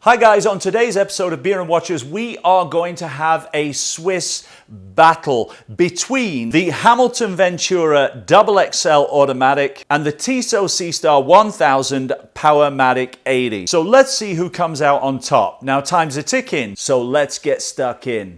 Hi guys, on today's episode of Beer and Watches, we are going to have a Swiss battle between the Hamilton Ventura XXL Automatic and the Tissot Seastar 1000 Poermatic 80. So let's see who comes out on top. Now time's a ticking, so let's get stuck in.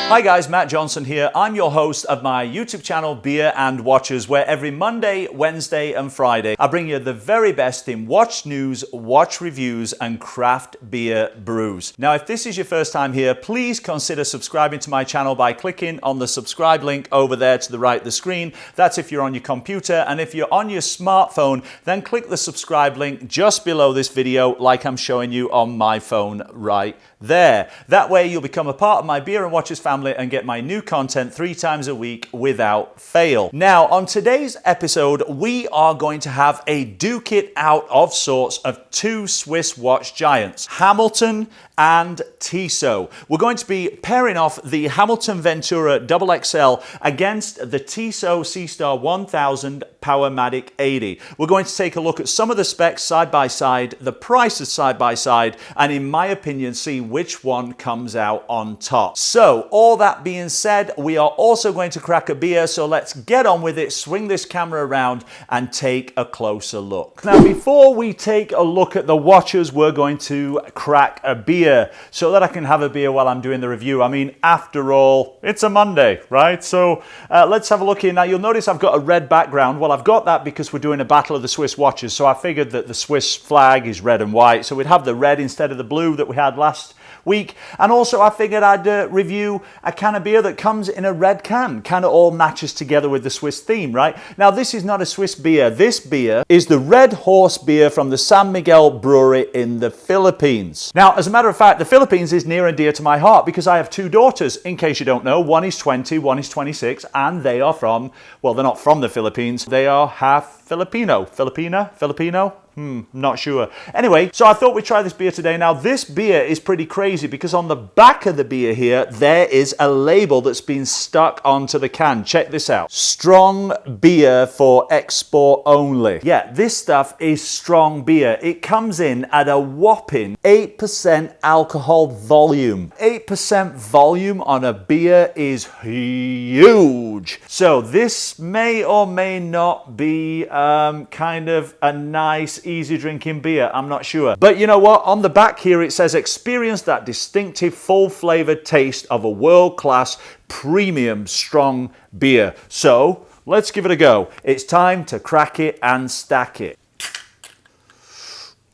Hi guys, Matt Johnson here. I'm your host of my YouTube channel, Beer and Watches, where every Monday, Wednesday and Friday, I bring you the very best in watch news, watch reviews and craft beer brews. Now, if this is your first time here, please consider subscribing to my channel by clicking on the subscribe link over there to the right of the screen. That's if you're on your computer, and if you're on your smartphone, then click the subscribe link just below this video like I'm showing you on my phone right there. That way you'll become a part of my Beer and Watches family and get my new content 3 times a week without fail. Now, on today's episode, we are going to have a duke it out of sorts of 2 Swiss watch giants, Hamilton and Tissot. We're going to be pairing off the Hamilton Ventura XXL against the Tissot Seastar 1000 Poermatic 80. We're going to take a look at some of the specs side by side, the prices side by side, and in my opinion, see which one comes out on top. So, all that being said, we are also going to crack a beer, so let's get on with it, swing this camera around and take a closer look. Now, before we take a look at the watches, we're going to crack a beer so that I can have a beer while I'm doing the review. I mean, after all, it's a Monday, right? So let's have a look here. Now, you'll notice I've got a red background. Well, I've got that because we're doing a battle of the Swiss watches, so I figured that the Swiss flag is red and white, so we'd have the red instead of the blue that we had last week. And also I figured I'd review a can of beer that comes in a red can. Kind of all matches together with the Swiss theme, right? Now, this is not a Swiss beer. This beer is the Red Horse beer from the San Miguel Brewery in the Philippines. Now, as a matter of fact, the Philippines is near and dear to my heart because I have 2 daughters, in case you don't know. One is 20, one is 26, and they are from, well, they're not from the Philippines. They are half Filipino. Filipino? Not sure. Anyway, so I thought we'd try this beer today. Now, this beer is pretty crazy because on the back of the beer here, there is a label that's been stuck onto the can. Check this out. Strong beer for export only. Yeah, this stuff is strong beer. It comes in at a whopping 8% alcohol volume. 8% volume on a beer is huge. So this may or may not be kind of a nice, easy drinking beer. I'm not sure. But you know what? On the back here it says experience that distinctive full flavored taste of a world-class premium strong beer. So let's give it a go. It's time to crack it and stack it.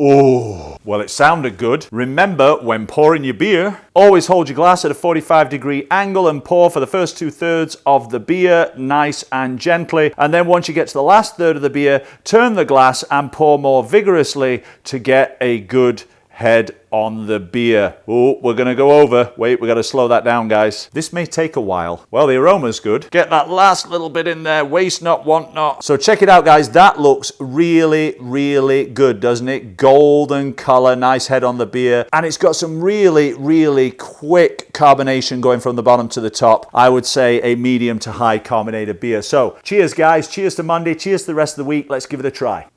Oh, well, it sounded good. Remember, when pouring your beer, always hold your glass at a 45-degree angle and pour for the first 2/3 of the beer nice and gently. And then once you get to the last third of the beer, turn the glass and pour more vigorously to get a good head on the beer. Oh, we're going to go over. Wait, we got to slow that down, guys. This may take a while. Well, the aroma's good. Get that last little bit in there. Waste not, want not. So check it out, guys. That looks really, really good, doesn't it? Golden color, nice head on the beer. And it's got some really, really quick carbonation going from the bottom to the top. I would say a medium to high carbonated beer. So cheers, guys. Cheers to Monday. Cheers to the rest of the week. Let's give it a try.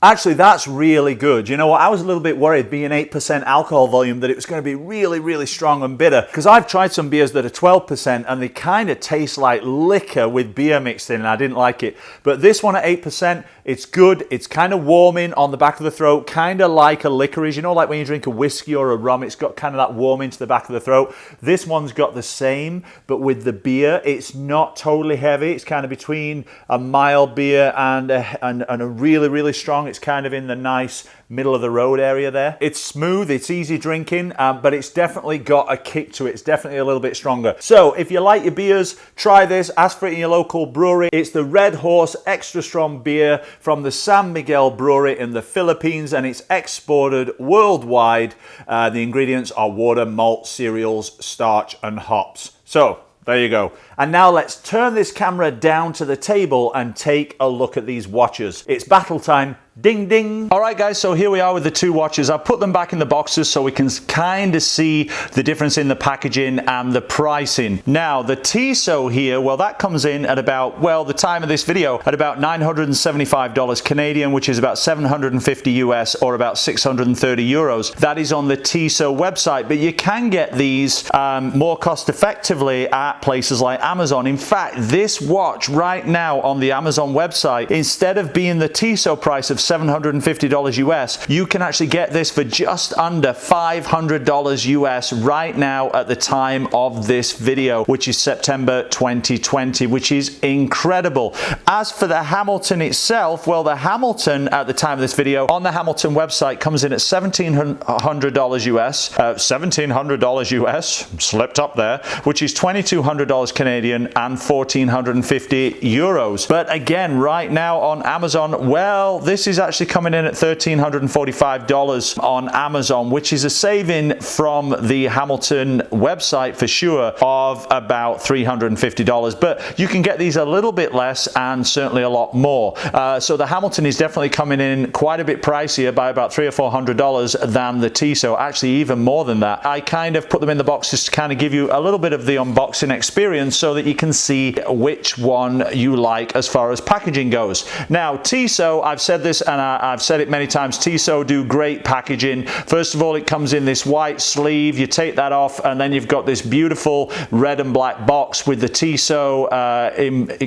Actually, that's really good. You know what? I was a little bit worried, being 8% alcohol volume, that it was going to be really, really strong and bitter. Because I've tried some beers that are 12% and they kind of taste like liquor with beer mixed in, and I didn't like it. But this one at 8%, it's good. It's kind of warming on the back of the throat, kind of like a licorice. You know, like when you drink a whiskey or a rum, it's got kind of that warming to the back of the throat. This one's got the same, but with the beer, it's not totally heavy. It's kind of between a mild beer and a really, really strong. It's kind of in the nice middle of the road area there. It's smooth, it's easy drinking, but it's definitely got a kick to it. It's definitely a little bit stronger. So if you like your beers, try this. Ask for it in your local brewery. It's the Red Horse Extra Strong Beer from the San Miguel Brewery in the Philippines, and it's exported worldwide. The ingredients are water, malt, cereals, starch, and hops. So there you go. And now let's turn this camera down to the table and take a look at these watches. It's battle time. Ding ding. All right guys, so here we are with the two watches. I've put them back in the boxes so we can kind of see the difference in the packaging and the pricing. Now the Tissot here, well, that comes in at about, well, the time of this video, at about $975 Canadian, which is about 750 US or about 630 euros. That is on the Tissot website, but you can get these more cost effectively at places like Amazon. In fact, this watch right now on the Amazon website, instead of being the Tissot price of $750 US, you can actually get this for just under $500 US right now at the time of this video, which is September 2020, which is incredible. As for the Hamilton itself, well, the Hamilton at the time of this video on the Hamilton website comes in at $1,700 US, $1,700 US, slipped up there, which is $2,200 Canadian and 1,450 euros. But again, right now on Amazon, well, this is actually coming in at $1,345 on Amazon, which is a saving from the Hamilton website for sure of about $350. But you can get these a little bit less and certainly a lot more. So the Hamilton is definitely coming in quite a bit pricier by about $300 or $400 than the Tissot, actually even more than that. I kind of put them in the boxes to kind of give you a little bit of the unboxing experience so that you can see which one you like as far as packaging goes. Now Tissot, I've said this and I've said it many times, Tissot do great packaging. First of all, it comes in this white sleeve, you take that off and then you've got this beautiful red and black box with the Tissot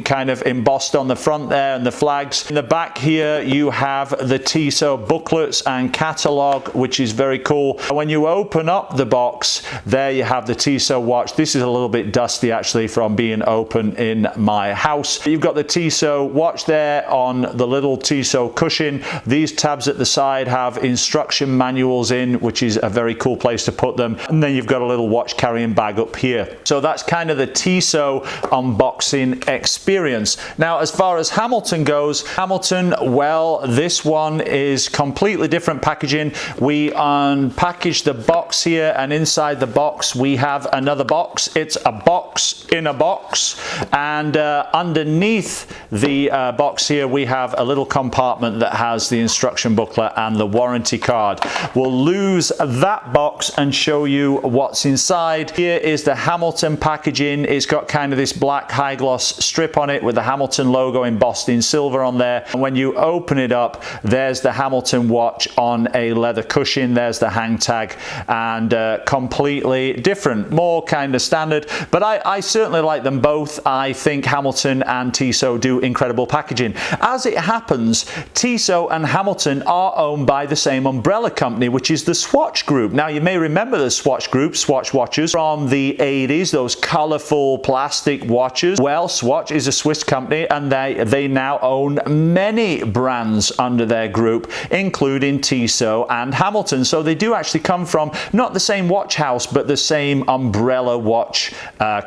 kind of embossed on the front there and the flags. In the back here you have the Tissot booklets and catalogue, which is very cool. When you open up the box, there you have the Tissot watch. This is a little bit dusty actually from being open in my house. You've got the Tissot watch there on the little Tissot cushion. These tabs at the side have instruction manuals in, which is a very cool place to put them. And then you've got a little watch carrying bag up here. So that's kind of the Tissot unboxing experience. Now, as far as Hamilton goes, Hamilton, well, this one is completely different packaging. We unpackage the box here, and inside the box we have another box. It's a box in a box, and underneath the box here we have a little compartment that has the instruction booklet and the warranty card. We'll lose that box and show you what's inside. Here is the Hamilton packaging. It's got kind of this black high gloss strip on it with the Hamilton logo embossed in silver on there. And when you open it up, there's the Hamilton watch on a leather cushion. There's the hang tag, and completely different, more kind of standard. But I certainly like them both. I think Hamilton and Tissot do incredible packaging. As it happens, Tissot and Hamilton are owned by the same umbrella company, which is the Swatch Group. Now, you may remember the Swatch Group, Swatch watches from the 80s, those colorful plastic watches. Well, Swatch is a Swiss company, and they now own many brands under their group, including Tissot and Hamilton. So they do actually come from not the same watch house, but the same umbrella watch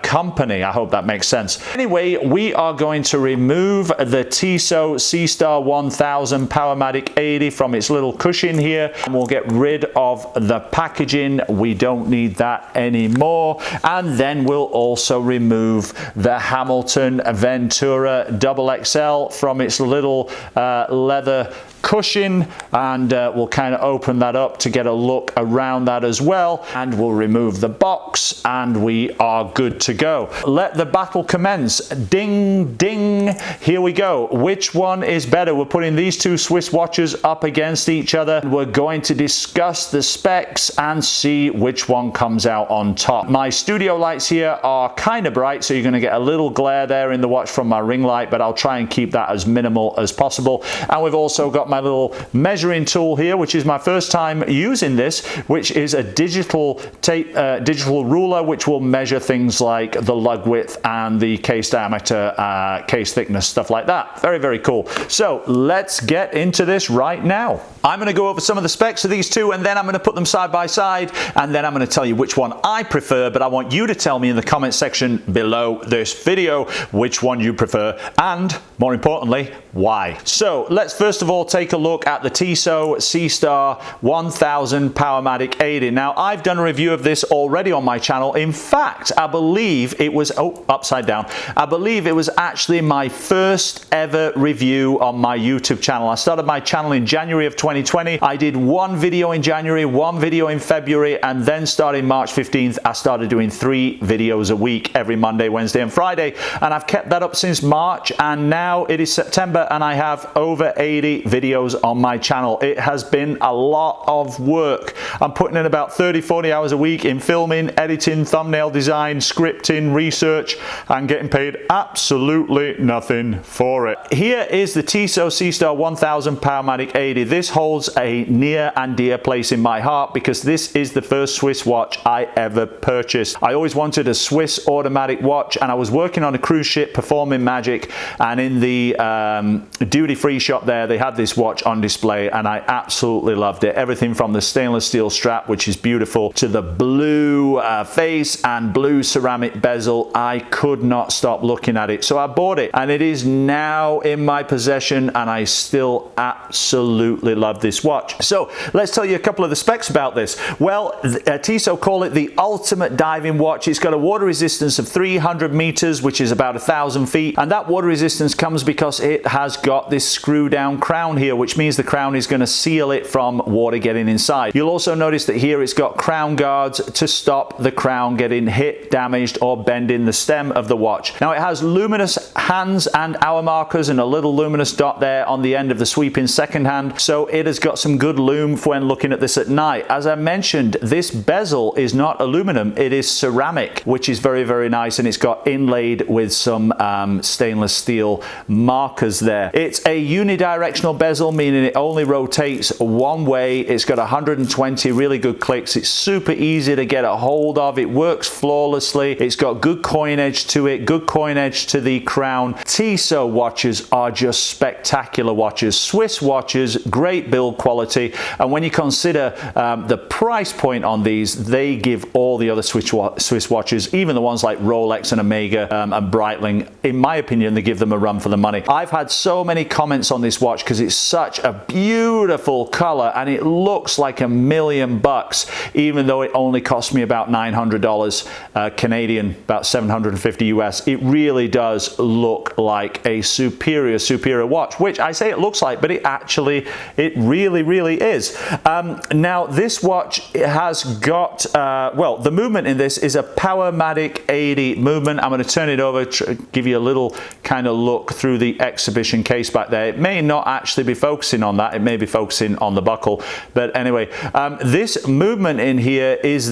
company. I hope that makes sense. Anyway, we are going to remove the Tissot Seastar 1000 Poermatic 80 from its little cushion here, and we'll get rid of the packaging. We don't need that anymore. And then we'll also remove the Hamilton Ventura XXL from its little leather cushion, and we'll kind of open that up to get a look around that as well, and we'll remove the box and we are good to go. Let the battle commence. Ding ding, here we go. Which one is better? We're putting these two Swiss watches up against each other. We're going to discuss the specs and see which one comes out on top. My studio lights here are kind of bright, so you're going to get a little glare there in the watch from my ring light, but I'll try and keep that as minimal as possible. And we've also got my little measuring tool here, which is my first time using this, which is a digital tape, digital ruler, which will measure things like the lug width and the case diameter, case thickness, stuff like that. Very, very cool. So let's get into this right now. I'm going to go over some of the specs of these two, and then I'm going to put them side by side, and then I'm going to tell you which one I prefer, but I want you to tell me in the comment section below this video which one you prefer, and more importantly, why. So let's first of all take a look at the Tissot Seastar 1000 Poermatic 80. Now, I've done a review of this already on my channel. In fact, I believe it was, upside down. I believe it was actually my first ever review on my YouTube channel. I started my channel in January of 2020. I did one video in January, one video in February, and then starting March 15th, I started doing 3 videos a week every Monday, Wednesday, and Friday. And I've kept that up since March, and now it is September, and I have over 80 videos on my channel. It has been a lot of work. I'm putting in about 30-40 hours a week in filming, editing, thumbnail design, scripting, research, and getting paid absolutely nothing for it. Here is the Tissot Seastar 1000 Powermatic 80. This holds a near and dear place in my heart because this is the first Swiss watch I ever purchased. I always wanted a Swiss automatic watch, and I was working on a cruise ship performing magic, and in the duty-free shop there they had this watch on display, and I absolutely loved it. Everything from the stainless steel strap, which is beautiful, to the blue face and blue ceramic bezel. I could not stop looking at it, so I bought it, and it is now in my possession, and I still absolutely love this watch. So let's tell you a couple of the specs about this. Well, Tissot call it the ultimate diving watch. It's got a water resistance of 300 meters, which is about 1,000 feet, and that water resistance comes because it has got this screw down crown here, which means the crown is going to seal it from water getting inside. You'll also notice that here it's got crown guards to stop the crown getting hit, damaged, or bending the stem of the watch. Now it has luminous hands and hour markers and a little luminous dot there on the end of the sweeping second hand, so it has got some good lume for when looking at this at night. As I mentioned, this bezel is not aluminum, it is ceramic, which is very, very nice, and it's got inlaid with some stainless steel markers there. It's a unidirectional bezel, meaning it only rotates one way. It's got 120 really good clicks. It's super easy to get a hold of. It works flawlessly. It's got good coinage to it, good coinage to the crown. Tissot watches are just spectacular watches. Swiss watches, great build quality, and when you consider the price point on these, they give all the other Swiss watches, even the ones like Rolex and Omega and Breitling, in my opinion, they give them a run for the money. I've had so many comments on this watch because it's such a beautiful color and it looks like $1,000,000, even though it only cost me about $900 Canadian, about 750 US. It really does look like a superior watch, which I say it looks like, but it really is. Now this watch has got well, the movement in this is a Poermatic 80 movement. I'm going to turn it over to give you a little kind of look through the exhibition case back there. It may not actually be focusing on that, it may be focusing on the buckle, but anyway, this movement in here is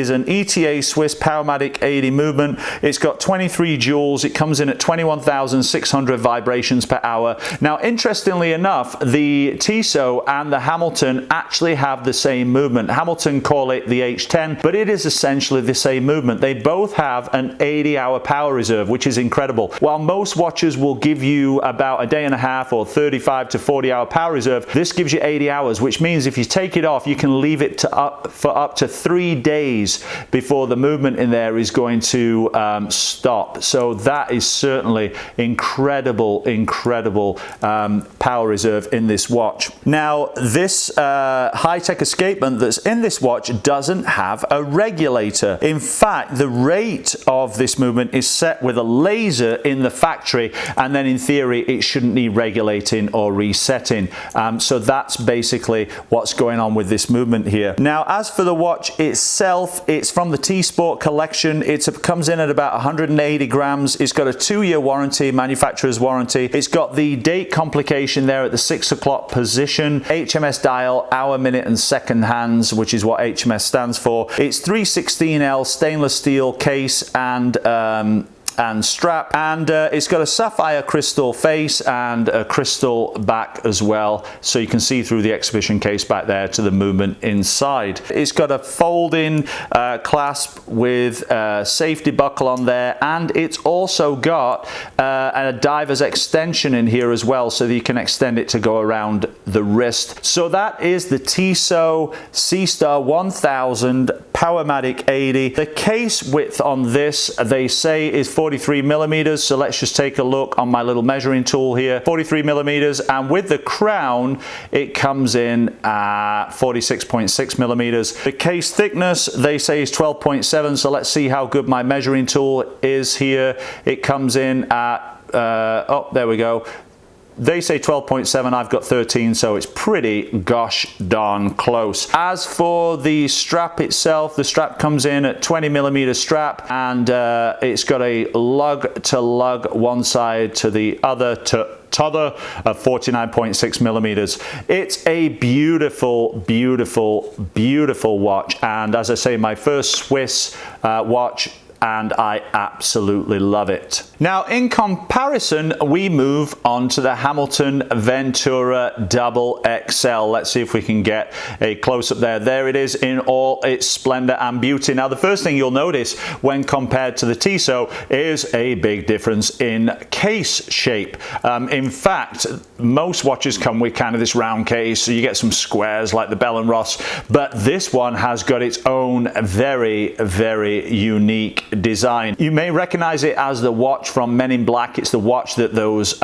an ETA Swiss Powermatic 80 movement. It's got 23 joules. It comes in at 21,600 vibrations per hour. Now, interestingly enough, the Tissot and the Hamilton actually have the same movement. Hamilton call it the H10, but it is essentially the same movement. They both have an 80-hour power reserve, which is incredible. While most watches will give you about a day and a half or 35 to 40-hour power reserve, this gives you 80 hours, which means if you take it off, you can leave it for up to 3 days before the movement in there is going to stop. So that is certainly incredible power reserve in this watch. Now, this high-tech escapement that's in this watch doesn't have a regulator. In fact, the rate of this movement is set with a laser in the factory, and then in theory it shouldn't need regulating or resetting. So that's basically what's going on with this movement here. Now, as for the watch itself, it's from the T-Sport collection. It comes in at about 180 grams. It's got a 2-year warranty, manufacturer's warranty. It's got the date complication there at the 6 o'clock position. HMS dial, hour, minute, and second hands, which is what HMS stands for. It's 316L stainless steel case and strap, and it's got a sapphire crystal face and a crystal back as well, so you can see through the exhibition case back there to the movement inside. It's got a folding clasp with a safety buckle on there, and it's also got a diver's extension in here as well, so that you can extend it to go around the wrist. So that is the Tissot Seastar 1000 Powermatic 80. The case width on this, they say, is 43 millimeters. So let's just take a look on my little measuring tool here. 43 millimeters, and with the crown, it comes in at 46.6 millimeters. The case thickness, they say, is 12.7. So let's see how good my measuring tool is here. It comes in at, oh, there we go. They say 12.7, I've got 13, so it's pretty gosh darn close. As for the strap itself, the strap comes in at 20mm strap, and it's got a lug to lug one side to the other of 49.6mm. It's a beautiful, beautiful, beautiful watch, and as I say, my first Swiss watch, and I absolutely love it. Now, in comparison, we move on to the Hamilton Ventura Double XL. Let's see if we can get a close-up there. There it is in all its splendor and beauty. Now, the first thing you'll notice when compared to the Tissot is a big difference in case shape. In fact, most watches come with kind of this round case, so you get some squares like the Bell & Ross, but this one has got its own very, very unique design. You may recognize it as the watch from Men in Black. It's the watch that those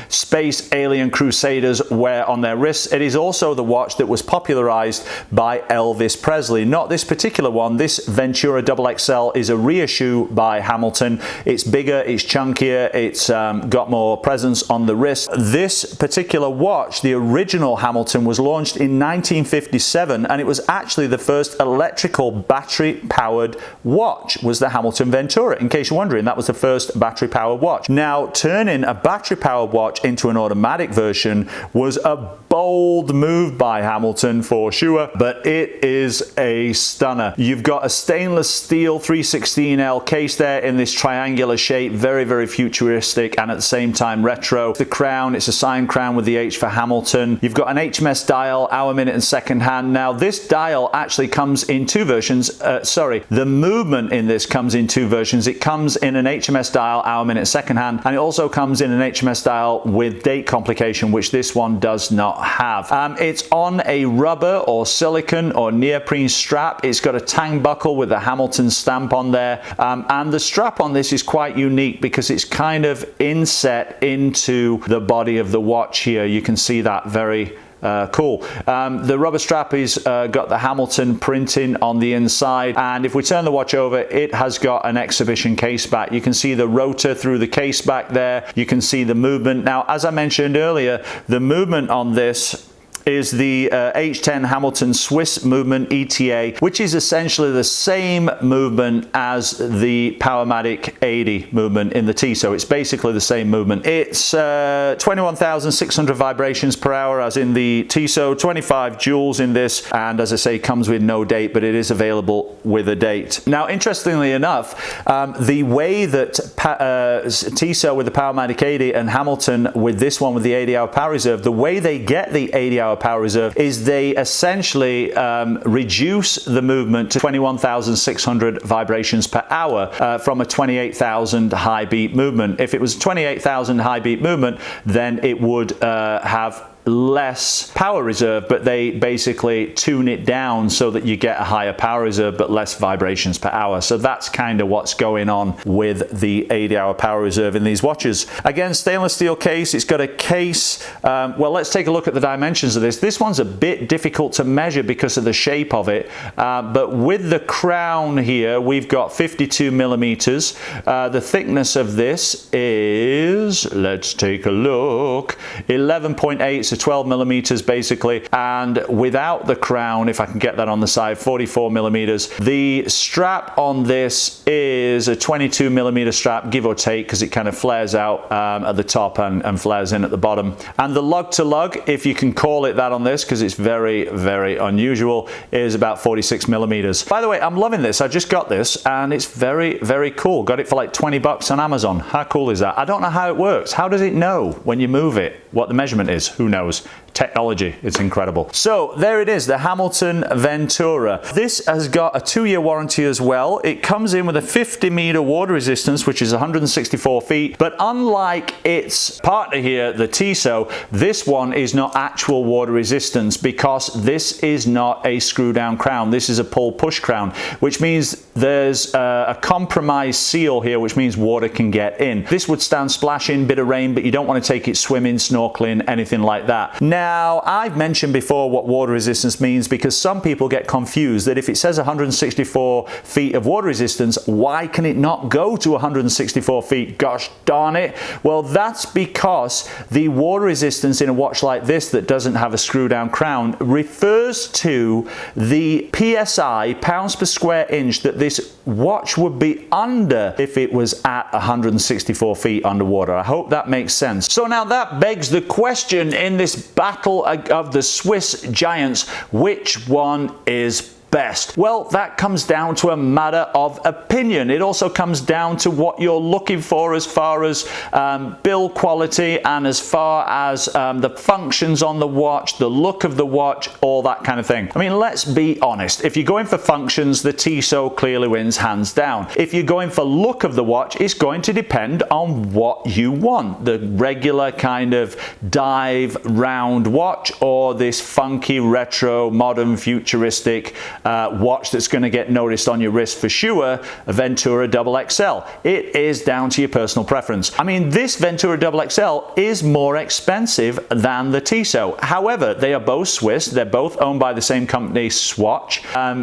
space alien crusaders wear on their wrists. It is also the watch that was popularized by Elvis Presley. Not this particular one. This Ventura Double XL is a reissue by Hamilton. It's bigger, it's chunkier, it's got more presence on the wrist. This particular watch, the original Hamilton, was launched in 1957, and it was actually the first electrical battery-powered watch, was the Hamilton Ventura. In case you're wondering, that was the first battery-powered watch. Now, turning a battery-powered watch into an automatic version was a bold move by Hamilton for sure, but it is a stunner. You've got a stainless steel 316L case there in this triangular shape, very, very futuristic and at the same time retro. The crown, it's a signed crown with the H for Hamilton. You've got an HMS dial, hour, minute and second hand. Now, this dial actually comes in two versions. The movement in this comes in two versions. It comes in an HMS dial, hour, minute, second hand, and it also comes in an HMS dial with date complication, which this one does not have. It's on a rubber or silicon or neoprene strap. It's got a tang buckle with the Hamilton stamp on there, and the strap on this is quite unique because it's kind of inset into the body of the watch here. You can see that very cool. The rubber strap is got the Hamilton printing on the inside, and if we turn the watch over, it has got an exhibition case back. You can see the rotor through the case back there. You can see the movement. Now, as I mentioned earlier, the movement on this is the H10 Hamilton Swiss movement ETA, which is essentially the same movement as the Poermatic 80 movement in the Tissot. It's basically the same movement. It's 21,600 vibrations per hour as in the Tissot, 25 joules in this, and as I say, comes with no date, but it is available with a date. Now, interestingly enough, the way that Tissot with the Poermatic 80 and Hamilton with this one with the 80-hour power reserve, the way they get the 80-hour power reserve is they essentially reduce the movement to 21,600 vibrations per hour from a 28,000 high beat movement. If it was 28,000 high beat movement, then it would have less power reserve, but they basically tune it down so that you get a higher power reserve but less vibrations per hour. So that's kind of what's going on with the 80-hour power reserve in these watches. Again, stainless steel case. It's got a case. Well, let's take a look at the dimensions of this. This one's a bit difficult to measure because of the shape of it, but with the crown here, we've got 52mm. The thickness of this is, let's take a look, 11.8, so 12mm basically, and without the crown, if I can get that on the side, 44mm. The strap on this is a 22mm strap, give or take, because it kind of flares out at the top and flares in at the bottom. And the lug to lug, if you can call it that on this, because it's very, very unusual, is about 46mm. By the way, I'm loving this. I just got this and it's very, very cool. Got it for like 20 bucks on Amazon. How cool is that? I don't know how it works. How does it know when you move it what the measurement is? Who knows? Technology, it's incredible. So there it is, the Hamilton Ventura. This has got a 2-year warranty as well. It comes in with a 50-meter water resistance, which is 164 feet. But unlike its partner here, the Tissot, this one is not actual water resistance because this is not a screw down crown. This is a pull push crown, which means there's a compromised seal here, which means water can get in. This would stand splashing, bit of rain, but you don't want to take it swimming, snorkeling, anything like that. that. Now, I've mentioned before what water resistance means because some people get confused that if it says 164 feet of water resistance, why can it not go to 164 feet? Gosh darn it. Well, that's because the water resistance in a watch like this that doesn't have a screw down crown refers to the PSI, pounds per square inch, that this watch would be under if it was at 164 feet underwater. I hope that makes sense. So now that begs the question in this battle of the Swiss giants, which one is best? Well, that comes down to a matter of opinion. It also comes down to what you're looking for as far as build quality and as far as the functions on the watch, the look of the watch, all that kind of thing. I mean, let's be honest. If you're going for functions, the Tissot clearly wins hands down. If you're going for look of the watch, it's going to depend on what you want. The regular kind of dive round watch or this funky retro modern futuristic watch that's going to get noticed on your wrist for sure, a Ventura XXL. It is down to your personal preference. I mean, this Ventura XXL is more expensive than the Tissot. However, they are both Swiss. They're both owned by the same company, Swatch.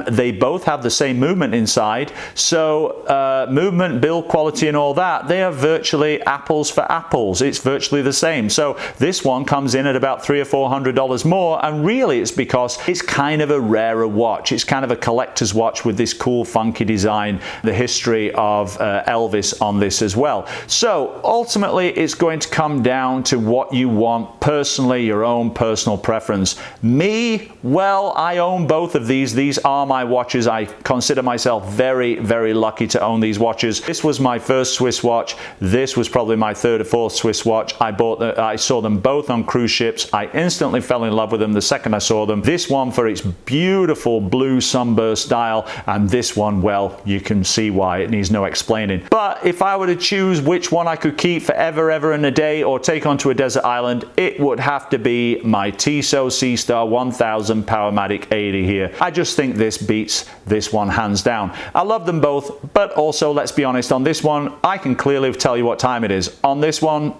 They both have the same movement inside. So movement, build quality and all that, they are virtually apples for apples. It's virtually the same. So this one comes in at about $300 or $400 more, and really it's because it's kind of a rarer watch. It's kind of a collector's watch with this cool funky design, the history of Elvis on this as well. So ultimately it's going to come down to what you want personally, your own personal preference. Me, well, I own both of these. These are my watches. I consider myself very, very lucky to own these watches. This was my first Swiss watch. This was probably my third or fourth Swiss watch. I saw them both on cruise ships. I instantly fell in love with them the second I saw them. This one for its beautiful blue sunburst dial, and this one, well, you can see why. It needs no explaining. But if I were to choose which one I could keep forever, ever and a day, or take onto a desert island, it would have to be my Tissot Seastar 1000 Powermatic 80 here. I just think this beats this one hands down. I love them both, but also, let's be honest, on this one, I can clearly tell you what time it is. On this one,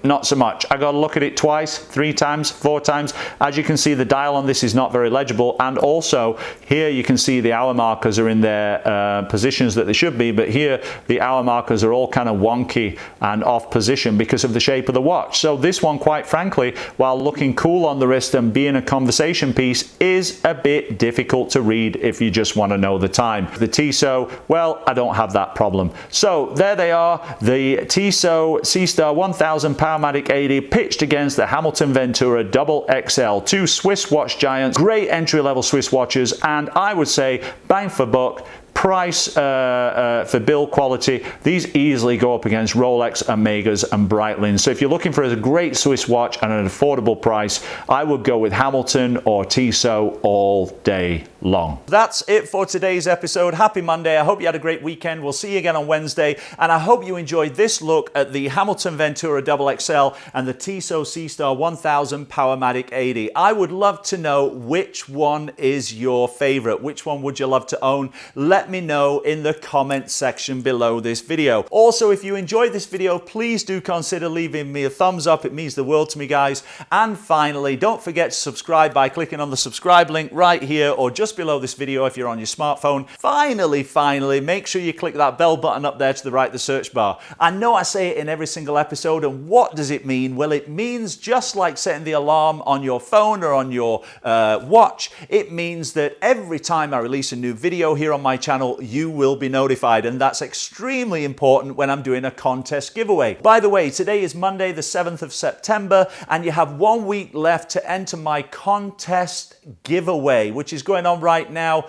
not so much. I got to look at it twice, 3 times, 4 times. As you can see, the dial on this is not very legible, and also here you can see the hour markers are in their positions that they should be, but here the hour markers are all kind of wonky and off position because of the shape of the watch. So this one, quite frankly, while looking cool on the wrist and being a conversation piece, is a bit difficult to read if you just want to know the time. The Tissot, well, I don't have that problem. So there they are, the Tissot Seastar 1000 Powermatic 80 pitched against the Hamilton Ventura XXL, 2 Swiss watch giants, great entry-level Swiss watches, and I would say bang for buck. Price for build quality, these easily go up against Rolex, Omegas and Breitlings. So if you're looking for a great Swiss watch at an affordable price, I would go with Hamilton or Tissot all day long. That's it for today's episode. Happy Monday. I hope you had a great weekend. We'll see you again on Wednesday, and I hope you enjoyed this look at the Hamilton Ventura XXL and the Tissot Seastar 1000 Powermatic 80. I would love to know which one is your favorite. Which one would you love to own? Let me know in the comment section below this video. Also, if you enjoyed this video, please do consider leaving me a thumbs up. It means the world to me, guys. And finally, don't forget to subscribe by clicking on the subscribe link right here or just below this video if you're on your smartphone. Finally, make sure you click that bell button up there to the right of the search bar. I know I say it in every single episode, and what does it mean? Well, it means just like setting the alarm on your phone or on your watch, it means that every time I release a new video here on my channel, you will be notified, and that's extremely important when I'm doing a contest giveaway. By the way, today is Monday the 7th of September, and you have 1 week left to enter my contest giveaway, which is going on right now.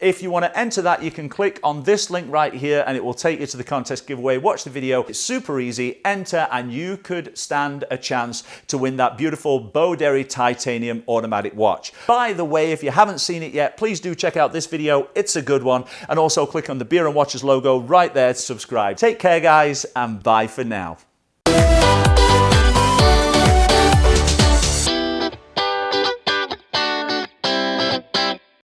If you want to enter that, you can click on this link right here and it will take you to the contest giveaway. Watch the video. It's super easy. Enter and you could stand a chance to win that beautiful Boderry Titanium automatic watch. By the way, if you haven't seen it yet, please do check out this video. It's a good one. And also click on the Beer and Watches logo right there to subscribe. Take care, guys, and bye for now.